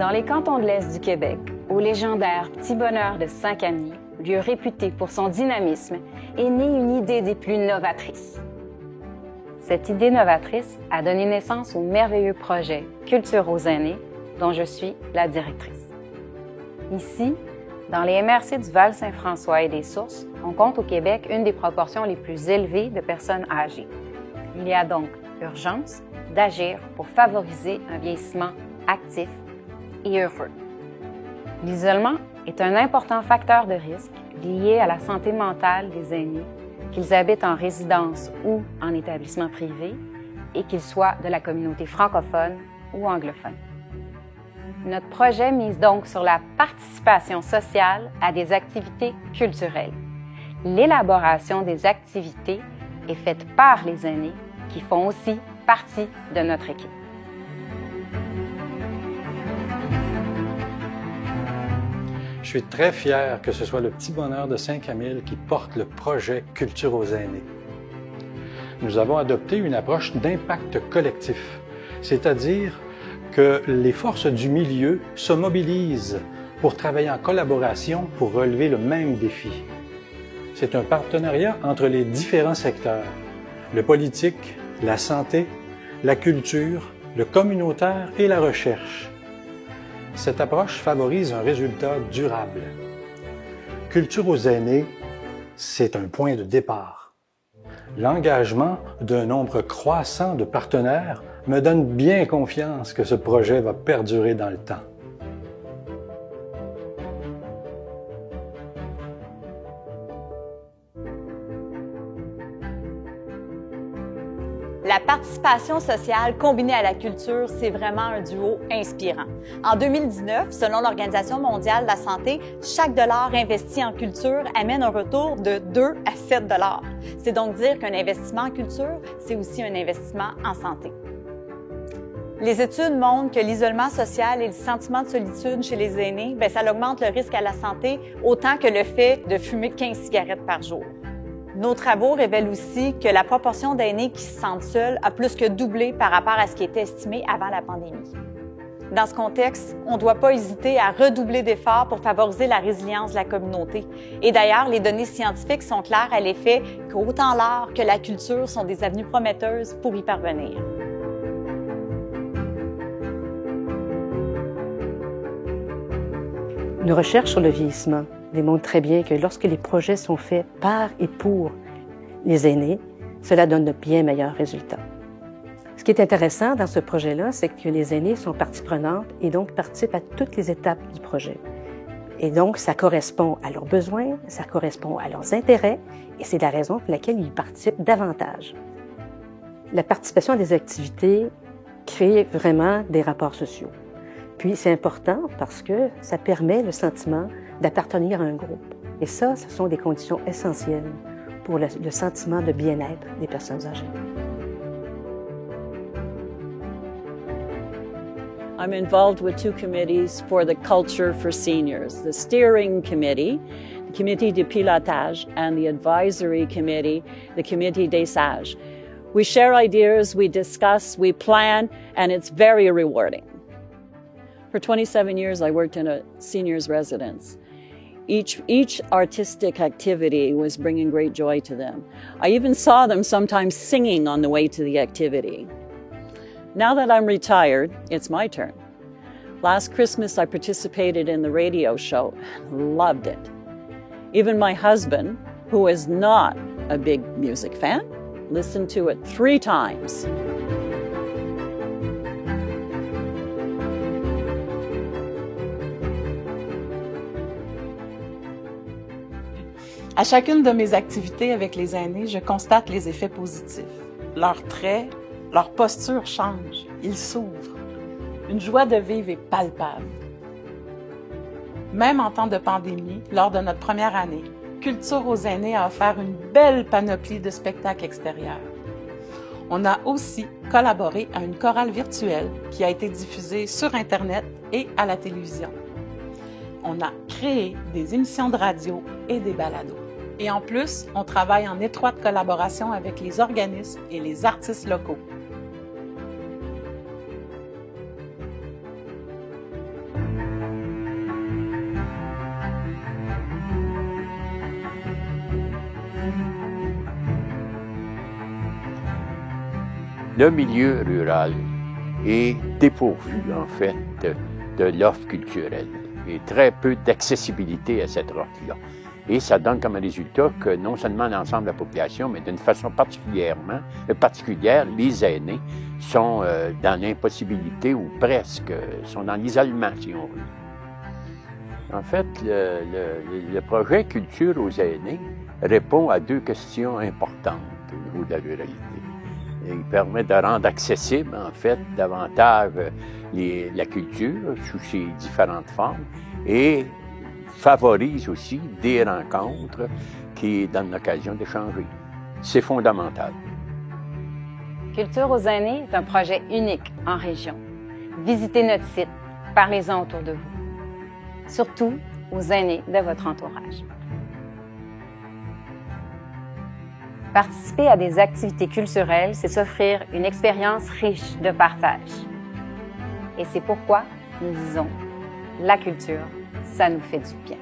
Dans les cantons de l'Est du Québec, au légendaire Petit Bonheur de Saint-Camille, lieu réputé pour son dynamisme, est née une idée des plus novatrices. Cette idée novatrice a donné naissance au merveilleux projet Culture aux aînés, dont je suis la directrice. Ici, dans les MRC du Val-Saint-François et des Sources, on compte au Québec une des proportions les plus élevées de personnes âgées. Il y a donc urgence d'agir pour favoriser un vieillissement actif et heureux. L'isolement est un important facteur de risque lié à la santé mentale des aînés, qu'ils habitent en résidence ou en établissement privé et qu'ils soient de la communauté francophone ou anglophone. Notre projet mise donc sur la participation sociale à des activités culturelles. L'élaboration des activités est faite par les aînés qui font aussi partie de notre équipe. Je suis très fier que ce soit le Petit Bonheur de Saint-Camille qui porte le projet Culture aux aînés. Nous avons adopté une approche d'impact collectif, c'est-à-dire que les forces du milieu se mobilisent pour travailler en collaboration pour relever le même défi. C'est un partenariat entre les différents secteurs, le politique, la santé, la culture, le communautaire et la recherche. Cette approche favorise un résultat durable. Culture aux aînés, c'est un point de départ. L'engagement d'un nombre croissant de partenaires me donne bien confiance que ce projet va perdurer dans le temps. La participation sociale combinée à la culture, c'est vraiment un duo inspirant. En 2019, selon l'Organisation mondiale de la santé, chaque dollar investi en culture amène un retour de 2 à 7 dollars. C'est donc dire qu'un investissement en culture, c'est aussi un investissement en santé. Les études montrent que l'isolement social et le sentiment de solitude chez les aînés, ça augmente le risque à la santé autant que le fait de fumer 15 cigarettes par jour. Nos travaux révèlent aussi que la proportion d'aînés qui se sentent seuls a plus que doublé par rapport à ce qui était estimé avant la pandémie. Dans ce contexte, on ne doit pas hésiter à redoubler d'efforts pour favoriser la résilience de la communauté. Et d'ailleurs, les données scientifiques sont claires à l'effet qu'autant l'art que la culture sont des avenues prometteuses pour y parvenir. Une recherche sur le vieillissement démontre très bien que lorsque les projets sont faits par et pour les aînés, cela donne de bien meilleurs résultats. Ce qui est intéressant dans ce projet-là, c'est que les aînés sont partie prenante et donc participent à toutes les étapes du projet. Et donc, ça correspond à leurs besoins, ça correspond à leurs intérêts et c'est la raison pour laquelle ils participent davantage. La participation à des activités crée vraiment des rapports sociaux. Puis, c'est important parce que ça permet le sentiment d'appartenir à un groupe. Et ça, ce sont des conditions essentielles pour le sentiment de bien-être des personnes âgées. I'm involved with 2 committees for the Culture for Seniors, the Steering Committee, the Committee de Pilotage, and the Advisory Committee, the Committee des Sages. We share ideas, we discuss, we plan, and it's very rewarding. For 27 years, I worked in a seniors residence. Each artistic activity was bringing great joy to them. I even saw them sometimes singing on the way to the activity. Now that I'm retired, it's my turn. Last Christmas, I participated in the radio show and loved it. Even my husband, who is not a big music fan, listened to it 3 times. À chacune de mes activités avec les aînés, je constate les effets positifs. Leurs traits, leur posture change, ils s'ouvrent. Une joie de vivre est palpable. Même en temps de pandémie, lors de notre première année, Culture aux aînés a offert une belle panoplie de spectacles extérieurs. On a aussi collaboré à une chorale virtuelle qui a été diffusée sur Internet et à la télévision. On a créé des émissions de radio et des balados. Et en plus, on travaille en étroite collaboration avec les organismes et les artistes locaux. le milieu rural est dépourvu, en fait, de l'offre culturelle et très peu d'accessibilité à cette offre-là. Et ça donne comme résultat que non seulement l'ensemble de la population, mais d'une façon particulière, les aînés sont dans l'impossibilité ou presque, sont dans l'isolement, si on veut. En fait, le projet Culture aux aînés répond à deux questions importantes au niveau de la ruralité. Il permet de rendre accessible, en fait, davantage la culture sous ses différentes formes et favorise aussi des rencontres qui donnent l'occasion d'échanger. C'est fondamental. Culture aux aînés est un projet unique en région. Visitez notre site, parlez-en autour de vous. Surtout aux aînés de votre entourage. Participer à des activités culturelles, c'est s'offrir une expérience riche de partage. Et c'est pourquoi nous disons, la culture, ça nous fait du bien.